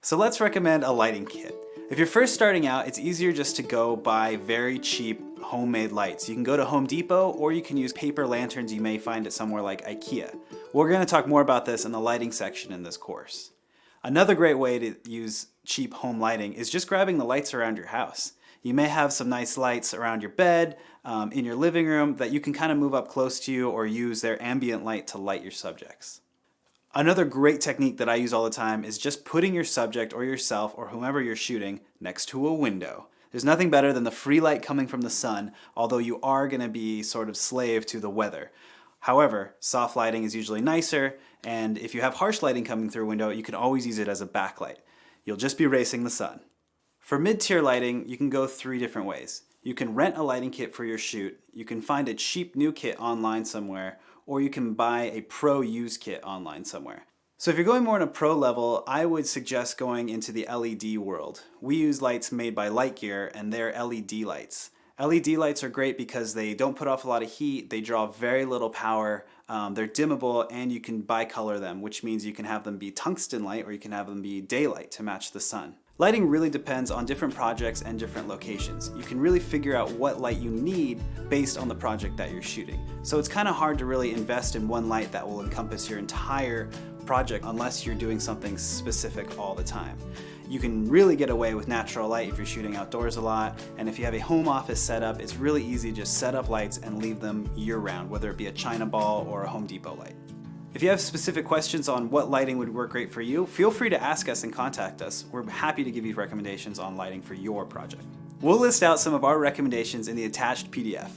So let's recommend a lighting kit. If you're first starting out, it's easier just to go buy very cheap homemade lights. You can go to Home Depot or you can use paper lanterns you may find at somewhere like IKEA. We're going to talk more about this in the lighting section in this course. Another great way to use cheap home lighting is just grabbing the lights around your house. You may have some nice lights around your bed, in your living room that you can kind of move up close to you or use their ambient light to light your subjects. Another great technique that I use all the time is just putting your subject or yourself or whomever you're shooting next to a window. There's nothing better than the free light coming from the sun, although you are going to be sort of slave to the weather. However, soft lighting is usually nicer, and if you have harsh lighting coming through a window, you can always use it as a backlight. You'll just be racing the sun. For mid-tier lighting, you can go 3 different ways. You can rent a lighting kit for your shoot, you can find a cheap new kit online somewhere, or you can buy a pro used kit online somewhere. So if you're going more on a pro level, I would suggest going into the LED world. We use lights made by Lightgear and they're LED lights. LED lights are great because they don't put off a lot of heat, they draw very little power, they're dimmable, and you can bicolor them, which means you can have them be tungsten light or you can have them be daylight to match the sun. Lighting really depends on different projects and different locations. You can really figure out what light you need based on the project that you're shooting. So it's kind of hard to really invest in one light that will encompass your entire project unless you're doing something specific all the time. You can really get away with natural light if you're shooting outdoors a lot, and if you have a home office setup, it's really easy to just set up lights and leave them year-round, whether it be a China ball or a Home Depot light. If you have specific questions on what lighting would work great for you, feel free to ask us and contact us. We're happy to give you recommendations on lighting for your project. We'll list out some of our recommendations in the attached PDF.